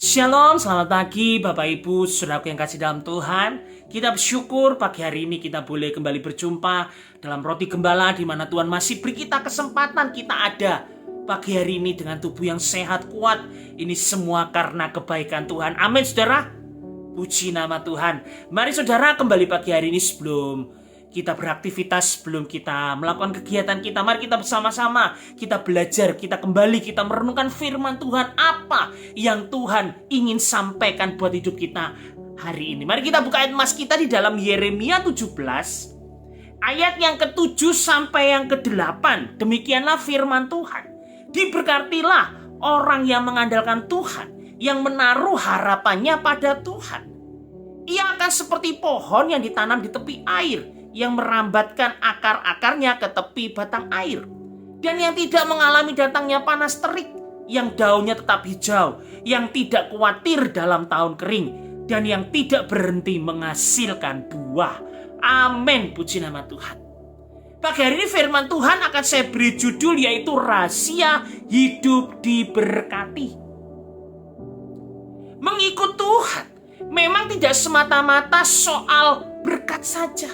Shalom, selamat pagi Bapak Ibu, saudaraku yang kasih dalam Tuhan. Kita bersyukur pagi hari ini kita boleh kembali berjumpa dalam Roti Gembala, di mana Tuhan masih beri kita kesempatan kita ada pagi hari ini dengan tubuh yang sehat, kuat. Ini semua karena kebaikan Tuhan. Amin saudara. Puji nama Tuhan. Mari saudara kembali pagi hari ini sebelum kita beraktivitas, sebelum kita melakukan kegiatan kita, mari kita bersama-sama, kita belajar, kita kembali, kita merenungkan firman Tuhan, apa yang Tuhan ingin sampaikan buat hidup kita hari ini. Mari kita buka ayat emas kita di dalam Yeremia 17, ayat yang ke-7 sampai yang ke-8. Demikianlah firman Tuhan. Diberkatilah orang yang mengandalkan Tuhan, yang menaruh harapannya pada Tuhan. Ia akan seperti pohon yang ditanam di tepi air, yang merambatkan akar-akarnya ke tepi batang air, dan yang tidak mengalami datangnya panas terik, yang daunnya tetap hijau, yang tidak khawatir dalam tahun kering, dan yang tidak berhenti menghasilkan buah. Amin, puji nama Tuhan. Pagi hari ini firman Tuhan akan saya beri judul, yaitu rahasia hidup diberkati. Mengikut Tuhan memang tidak semata-mata soal berkat saja.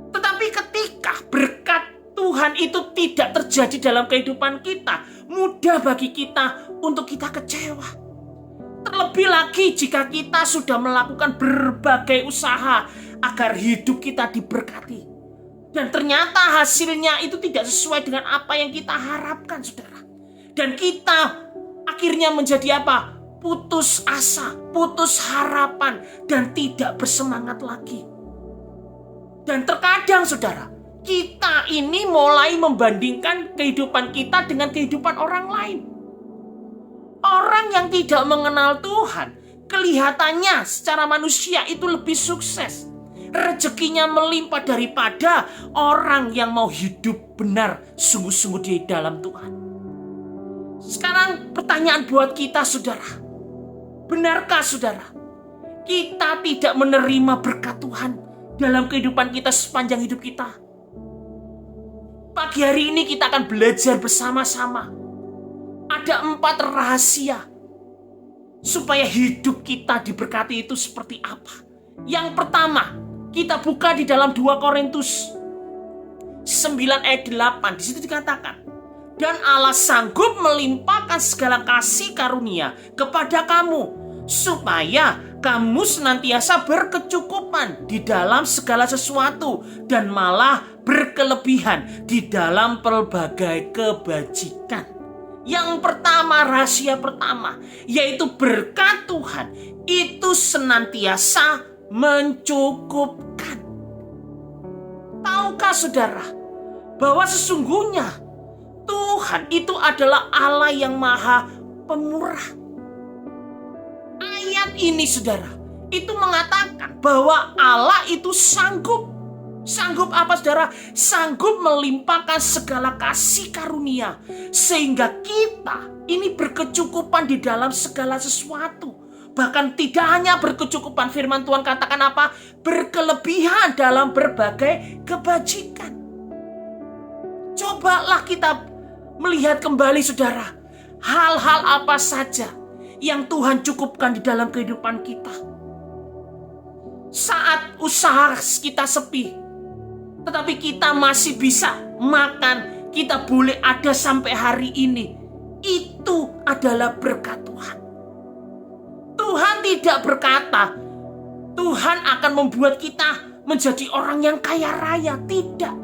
Tetapi ketika berkat Tuhan itu tidak terjadi dalam kehidupan kita, mudah bagi kita untuk kita kecewa. Terlebih lagi jika kita sudah melakukan berbagai usaha agar hidup kita diberkati, dan ternyata hasilnya itu tidak sesuai dengan apa yang kita harapkan, saudara. Dan kita akhirnya menjadi apa? Putus asa, putus harapan, dan tidak bersemangat lagi. Dan terkadang saudara, kita ini mulai membandingkan kehidupan kita dengan kehidupan orang lain. Orang yang tidak mengenal Tuhan, kelihatannya secara manusia itu lebih sukses. Rezekinya melimpah daripada orang yang mau hidup benar sungguh-sungguh di dalam Tuhan. Sekarang pertanyaan buat kita saudara. Benarkah saudara, kita tidak menerima berkat Tuhan dalam kehidupan kita sepanjang hidup kita? Pagi hari ini kita akan belajar bersama-sama. Ada 4 rahasia supaya hidup kita diberkati itu seperti apa. Yang pertama, kita buka di dalam 2 Korintus 9 ayat 8. Di situ dikatakan, dan Allah sanggup melimpahkan segala kasih karunia kepada kamu, supaya kamu senantiasa berkecukupan di dalam segala sesuatu, dan malah berkelebihan di dalam pelbagai kebajikan. Yang pertama, rahasia pertama, yaitu berkat Tuhan itu senantiasa mencukupkan. Tahukah saudara bahwa sesungguhnya Tuhan itu adalah Allah yang maha pemurah? Ayat ini saudara, itu mengatakan bahwa Allah itu sanggup. Sanggup apa saudara? Sanggup melimpahkan segala kasih karunia, sehingga kita ini berkecukupan di dalam segala sesuatu. Bahkan tidak hanya berkecukupan, firman Tuhan katakan apa? Berkelebihan dalam berbagai kebajikan. Cobalah kita melihat kembali saudara, hal-hal apa saja yang Tuhan cukupkan di dalam kehidupan kita. Saat usaha kita sepi, tetapi kita masih bisa makan, kita boleh ada sampai hari ini, itu adalah berkat Tuhan. Tuhan tidak berkata Tuhan akan membuat kita menjadi orang yang kaya raya, tidak.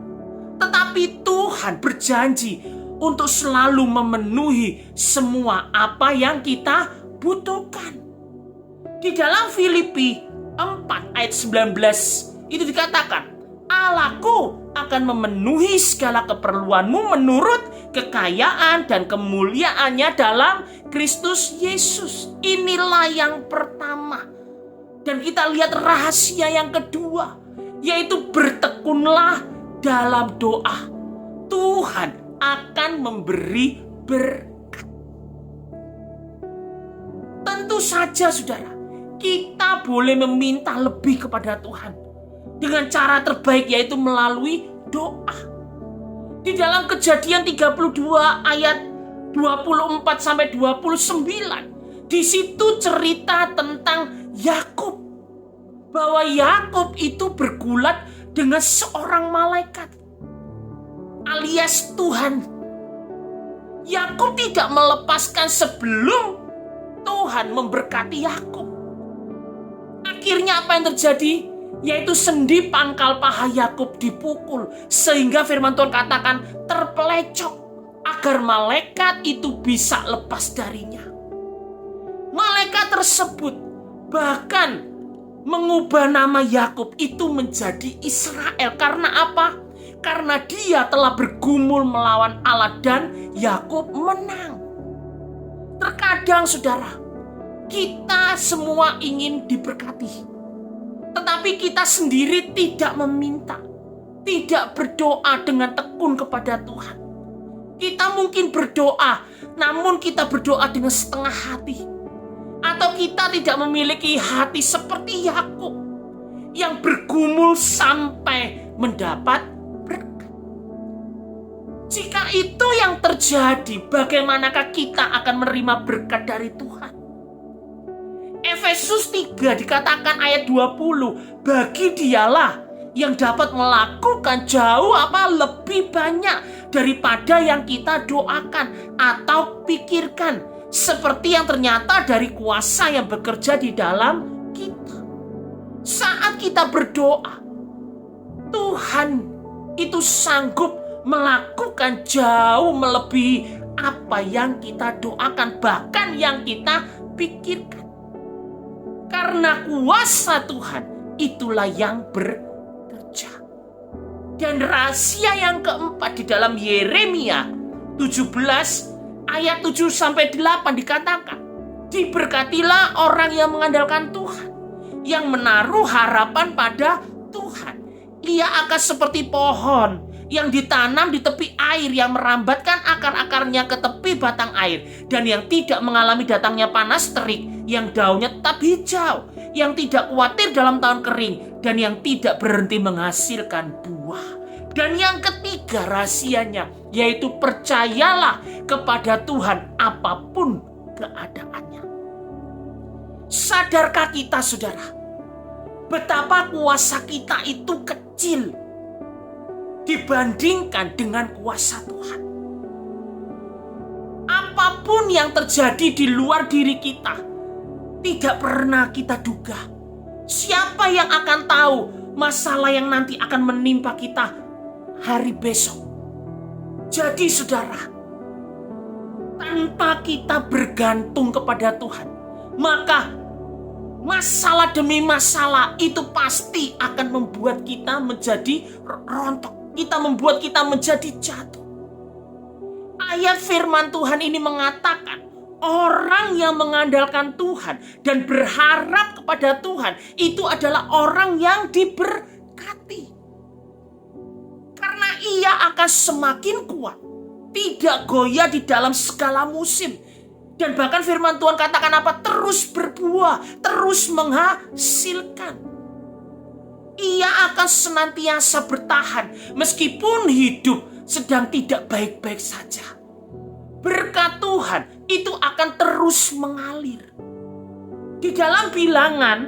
Tetapi Tuhan berjanji untuk selalu memenuhi semua apa yang kita butuhkan. Di dalam Filipi 4 ayat 19 itu dikatakan, Allahku akan memenuhi segala keperluanmu menurut kekayaan dan kemuliaannya dalam Kristus Yesus. Inilah yang pertama. Dan kita lihat rahasia yang kedua, yaitu bertekunlah dalam doa. Tuhan akan memberi berkat. Tentu saja saudara, kita boleh meminta lebih kepada Tuhan dengan cara terbaik, yaitu melalui doa. Di dalam Kejadian 32 ayat 24 sampai 29 Di situ cerita tentang Yakub, bahwa Yakub itu bergulat dengan seorang malaikat alias Tuhan. Yakub tidak melepaskan sebelum Tuhan memberkati Yakub. Akhirnya apa yang terjadi? Yaitu sendi pangkal paha Yakub dipukul, sehingga firman Tuhan katakan terpelecok, agar malaikat itu bisa lepas darinya. Malaikat tersebut bahkan mengubah nama Yakub itu menjadi Israel. Karena apa? Karena dia telah bergumul melawan Allah dan Yakub menang. Terkadang saudara, kita semua ingin diberkati, tetapi kita sendiri tidak meminta, tidak berdoa dengan tekun kepada Tuhan. Kita mungkin berdoa, namun kita berdoa dengan setengah hati. Atau kita tidak memiliki hati seperti Yakub yang bergumul sampai mendapat berkat. Jika itu yang terjadi, bagaimanakah kita akan menerima berkat dari Tuhan? Efesus 3 dikatakan ayat 20, bagi dialah yang dapat melakukan jauh lebih banyak daripada yang kita doakan atau pikirkan, seperti yang ternyata dari kuasa yang bekerja di dalam kita. Saat kita berdoa, Tuhan itu sanggup melakukan jauh melebihi apa yang kita doakan, bahkan yang kita pikirkan. Karena kuasa Tuhan itulah yang bekerja. Dan rahasia yang keempat di dalam Yeremia 17 ayat 7-8 dikatakan, diberkatilah orang yang mengandalkan Tuhan, yang menaruh harapan pada Tuhan. Ia akan seperti pohon yang ditanam di tepi air, yang merambatkan akar-akarnya ke tepi batang air, dan yang tidak mengalami datangnya panas terik, yang daunnya tetap hijau, yang tidak khawatir dalam tahun kering, dan yang tidak berhenti menghasilkan buah. Dan yang ketiga rahasianya, yaitu percayalah kepada Tuhan apapun keadaannya. Sadarkah kita saudara, betapa kuasa kita itu kecil dibandingkan dengan kuasa Tuhan? Apapun yang terjadi di luar diri kita, tidak pernah kita duga. Siapa yang akan tahu masalah yang nanti akan menimpa kita hari besok? Jadi saudara, tanpa kita bergantung kepada Tuhan, maka masalah demi masalah itu pasti akan membuat kita menjadi rontok. Kita membuat kita menjadi jatuh. Ayat firman Tuhan ini mengatakan, orang yang mengandalkan Tuhan dan berharap kepada Tuhan itu adalah orang yang diberkati. Karena ia akan semakin kuat, tidak goyah di dalam segala musim. Dan bahkan firman Tuhan katakan apa? Terus berbuah, terus menghasilkan. Ia akan senantiasa bertahan meskipun hidup sedang tidak baik-baik saja. Berkat Tuhan itu akan terus mengalir. Di dalam Bilangan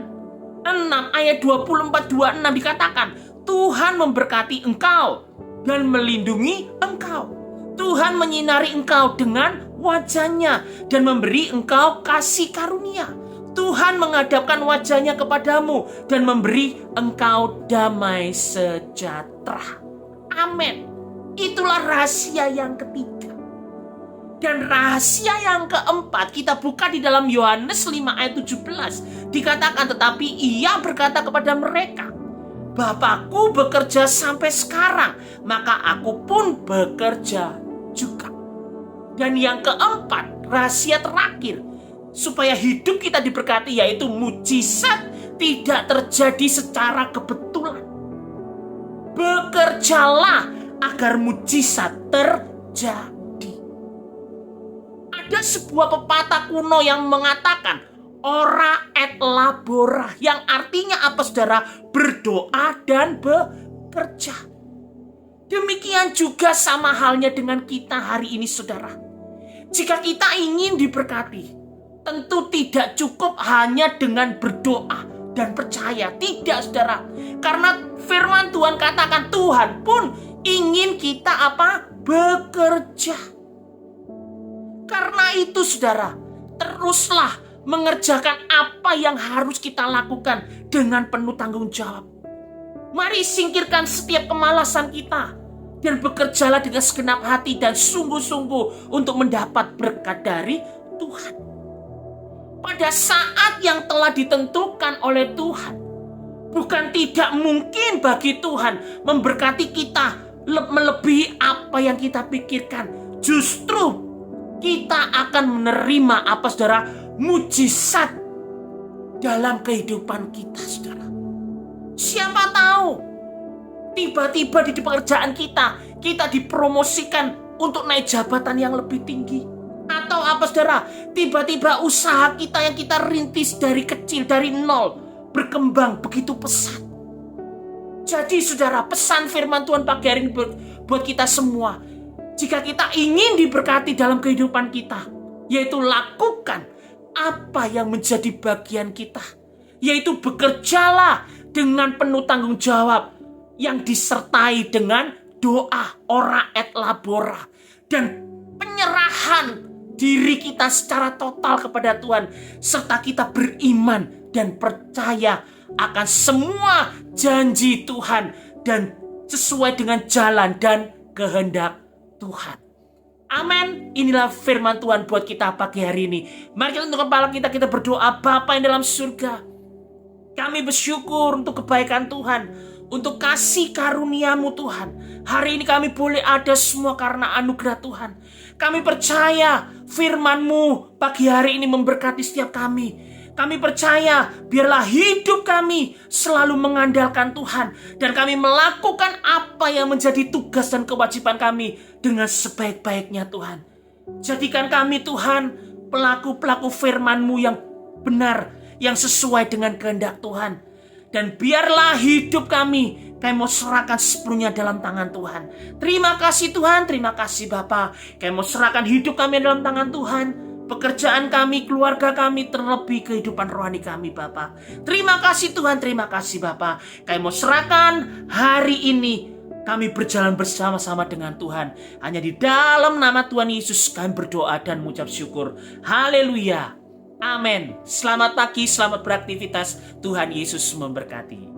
6 ayat 24-26 dikatakan, Tuhan memberkati engkau dan melindungi engkau. Tuhan menyinari engkau dengan wajahnya dan memberi engkau kasih karunia. Tuhan menghadapkan wajahnya kepadamu dan memberi engkau damai sejahtera. Amin. Itulah rahasia yang ketiga. Dan rahasia yang keempat kita buka di dalam Yohanes 5 ayat 17. Dikatakan, tetapi ia berkata kepada mereka, Bapakku bekerja sampai sekarang, maka aku pun bekerja juga. Dan yang keempat, rahasia terakhir, supaya hidup kita diberkati, yaitu mujizat tidak terjadi secara kebetulan. Bekerjalah agar mujizat terjadi. Ada sebuah pepatah kuno yang mengatakan, ora et labora, yang artinya apa saudara? Berdoa dan bekerja. Demikian juga sama halnya dengan kita hari ini saudara. Jika kita ingin diberkati, Tentu tidak cukup hanya dengan berdoa dan percaya. Tidak, saudara. Karena firman Tuhan katakan Tuhan pun ingin kita apa? Bekerja. Karena itu, saudara, teruslah mengerjakan apa yang harus kita lakukan dengan penuh tanggung jawab. Mari singkirkan setiap kemalasan kita dan bekerjalah dengan segenap hati dan sungguh-sungguh untuk mendapat berkat dari Tuhan. Pada saat yang telah ditentukan oleh Tuhan, bukan tidak mungkin bagi Tuhan memberkati kita melebihi apa yang kita pikirkan. Justru kita akan menerima apa, saudara? Mujizat dalam kehidupan kita, saudara. Siapa tahu tiba-tiba di pekerjaan kita dipromosikan untuk naik jabatan yang lebih tinggi. Atau apa, saudara? Tiba-tiba usaha kita yang kita rintis dari kecil, dari nol, berkembang begitu pesat. Jadi, saudara, pesan firman Tuhan pagi hari ini buat kita semua. Jika kita ingin diberkati dalam kehidupan kita, yaitu lakukan apa yang menjadi bagian kita, yaitu bekerjalah dengan penuh tanggung jawab yang disertai dengan doa, ora et labora, dan penyerahan diri kita secara total kepada Tuhan, serta kita beriman dan percaya akan semua janji Tuhan dan sesuai dengan jalan dan kehendak Tuhan. Amin. Inilah firman Tuhan buat kita pagi hari ini. Mari kita untuk kepala kita berdoa. Bapa yang dalam surga, kami bersyukur untuk kebaikan Tuhan, untuk kasih karunia-Mu Tuhan. Hari ini kami boleh ada semua karena anugerah Tuhan. Kami percaya firman-Mu pagi hari ini memberkati setiap kami. Kami percaya biarlah hidup kami selalu mengandalkan Tuhan, dan kami melakukan apa yang menjadi tugas dan kewajiban kami dengan sebaik-baiknya Tuhan. Jadikan kami Tuhan pelaku-pelaku firman-Mu yang benar, yang sesuai dengan kehendak Tuhan. Dan biarlah hidup kami mau serahkan sepenuhnya dalam tangan Tuhan. Terima kasih Tuhan, terima kasih Bapa. Kami mau serahkan hidup kami dalam tangan Tuhan. Pekerjaan kami, keluarga kami, terlebih kehidupan rohani kami Bapa. Terima kasih Tuhan, terima kasih Bapa. Kami mau serahkan hari ini, kami berjalan bersama-sama dengan Tuhan. Hanya di dalam nama Tuhan Yesus kami berdoa dan mengucap syukur. Haleluya. Amin. Selamat pagi, selamat beraktivitas. Tuhan Yesus memberkati.